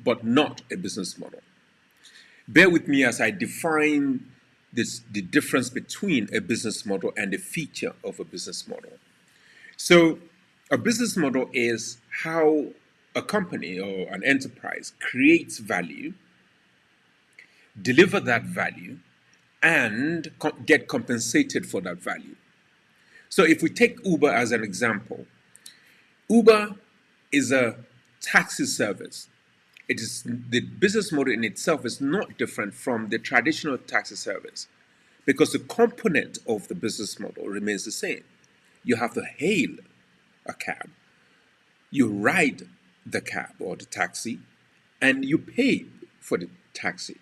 but not a business model. Bear with me as I define the difference between a business model and a feature of a business model. So, a business model is how a company or an enterprise creates value, deliver that value, and get compensated for that value. So, if we take Uber as an example, Uber is a taxi service. It is the business model in itself is not different from the traditional taxi service because the component of the business model remains the same. You have to hail a cab, you ride the cab or the taxi, and you pay for the taxi.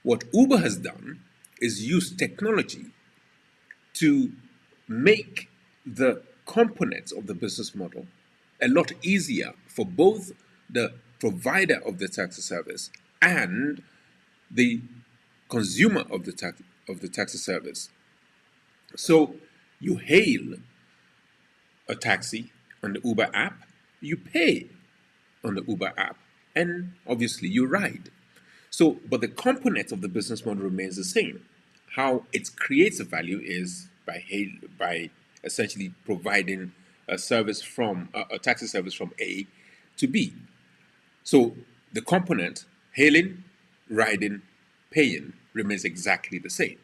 What Uber has done is use technology to make the components of the business model a lot easier for both the provider of the taxi service and the consumer of the taxi service. So you hail a taxi on the Uber app, you pay on the Uber app, and obviously you ride. So, but the component of the business model remains the same. How it creates a value is by essentially providing a service from a taxi service from A to B. So the component hailing, riding, paying remains exactly the same.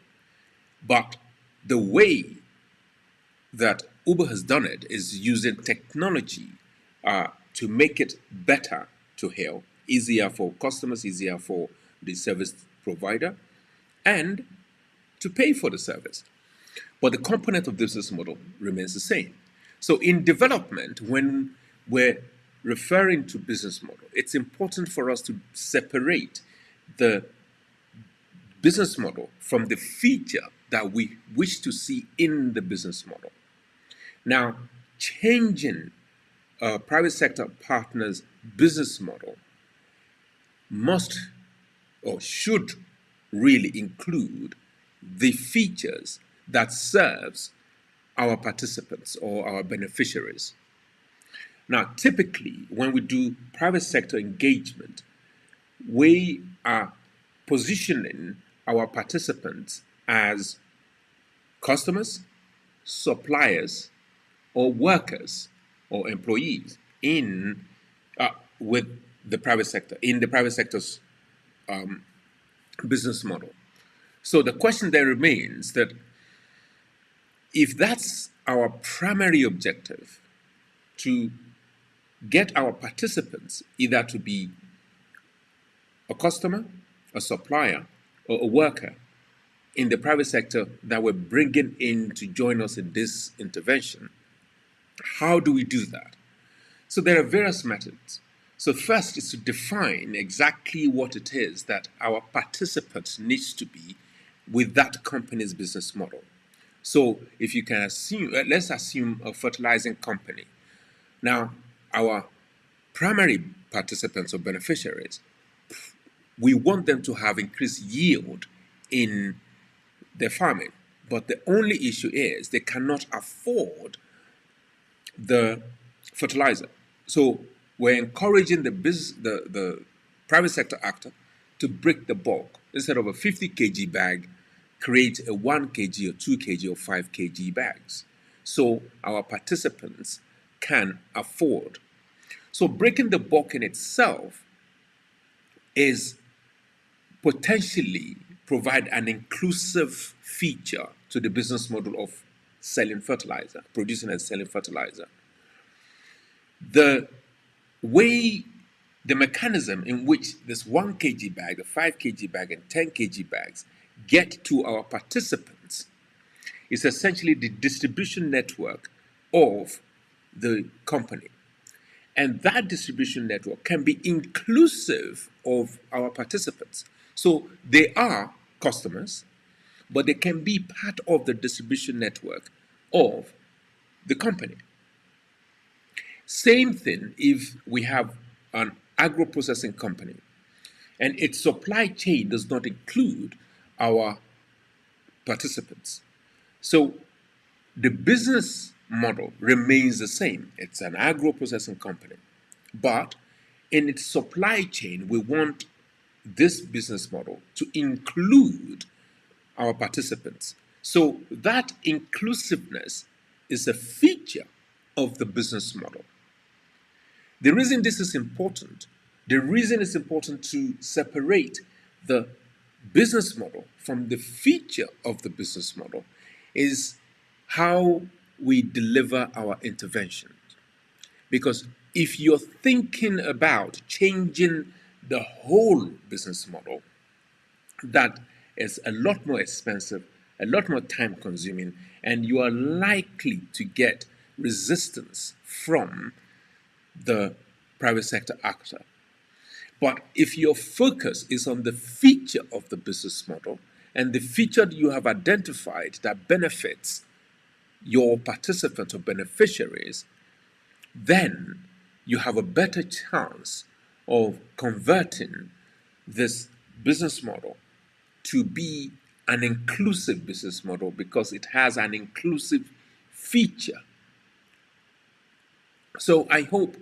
But the way that Uber has done it is using technology to make it better to hail, easier for customers, easier for the service provider, and to pay for the service. But the component of the business model remains the same. So in development, when we're referring to business model, it's important for us to separate the business model from the feature that we wish to see in the business model. Now, changing a private sector partner's business model must or should really include the features that serves our participants or our beneficiaries. Now, typically, when we do private sector engagement, we are positioning our participants as customers, suppliers, or workers or employees in with the private sector in the private sector's business model. So the question there remains that if that's our primary objective, to get our participants either to be a customer, a supplier, or a worker in the private sector that we're bringing in to join us in this intervention, how do we do that? So there are various methods. So first is to define exactly what it is that our participants needs to be with that company's business model. So if you can assume, let's assume a fertilizing company. Now, our primary participants or beneficiaries, we want them to have increased yield in their farming. But the only issue is they cannot afford the fertilizer. So we're encouraging the private sector actor to break the bulk. Instead of a 50 kg bag, create a 1 kg or 2 kg or 5 kg bags. So our participants can afford. So breaking the bulk in itself is potentially provide an inclusive feature to the business model of selling fertilizer, producing and selling fertilizer. The way, the mechanism in which this 1 kg bag, the 5 kg bag, and 10 kg bags get to our participants is essentially the distribution network of the company. And that distribution network can be inclusive of our participants. So they are customers, but they can be part of the distribution network of the company. Same thing if we have an agro-processing company and its supply chain does not include our participants. So the business model remains the same. It's an agro-processing company, but in its supply chain, we want this business model to include our participants. So that inclusiveness is a feature of the business model. The reason this is important, the reason it's important to separate the business model from the feature of the business model is how we deliver our interventions. Because if you're thinking about changing the whole business model, that is a lot more expensive, a lot more time consuming, and you are likely to get resistance from the private sector actor. But if your focus is on the feature of the business model and the feature you have identified that benefits your participants or beneficiaries, then you have a better chance of converting this business model to be an inclusive business model because it has an inclusive feature. So I hope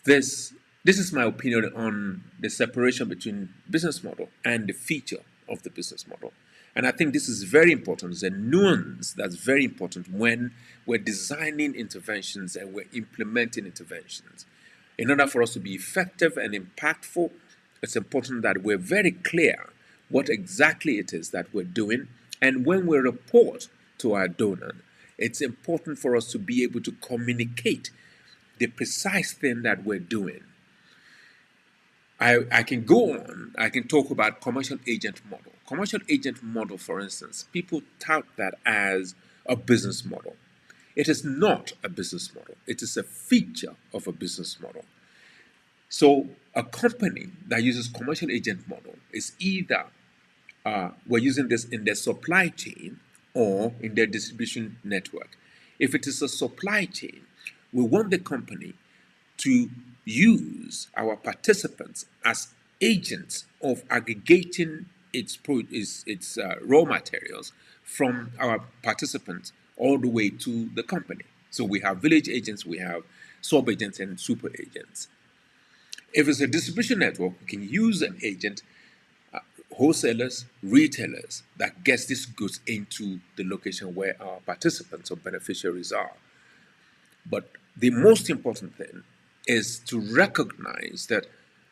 this is my opinion on the separation between business model and the feature of the business model. And I think this is very important. It's a nuance that's very important when we're designing interventions and we're implementing interventions. In order for us to be effective and impactful, it's important that we're very clear what exactly it is that we're doing. And when we report to our donor, it's important for us to be able to communicate the precise thing that we're doing. I can go on, I can talk about commercial agent model. Commercial agent model, for instance, people tout that as a business model. It is not a business model, it is a feature of a business model. So a company that uses commercial agent model is either we're using this in their supply chain or in their distribution network. If it is a supply chain, we want the company to use our participants as agents of aggregating its raw materials from our participants all the way to the company. So we have village agents, we have sub agents, and super agents. If it's a distribution network, we can use an agent, wholesalers, retailers, that gets this goods into the location where our participants or beneficiaries are. But the most important thing is to recognize that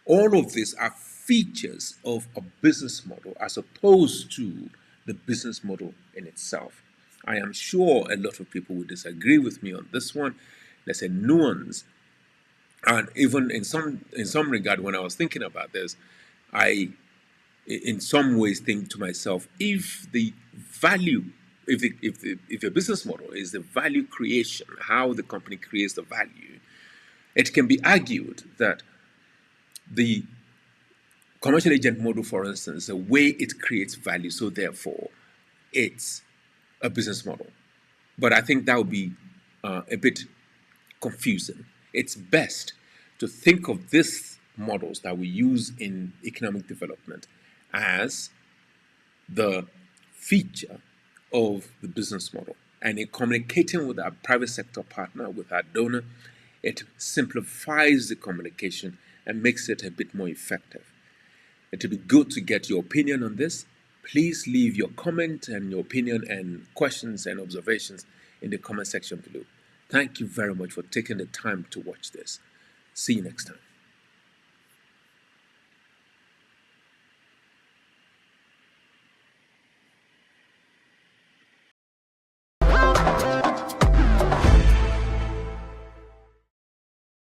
all of these are features of a business model as opposed to the business model in itself. I am sure a lot of people will disagree with me on this one. There's a nuance, and even in some regard, when I was thinking about this, I in some ways think to myself, if the value, if the business model is the value creation, how the company creates the value, it can be argued that the commercial agent model, for instance, the way it creates value, so therefore it's a business model. But I think that would be a bit confusing. It's best to think of these models that we use in economic development as the feature of the business model. And in communicating with our private sector partner, with our donor, it simplifies the communication and makes it a bit more effective. It would be good to get your opinion on this. Please leave your comment and your opinion and questions and observations in the comment section below. Thank you very much for taking the time to watch this. See you next time.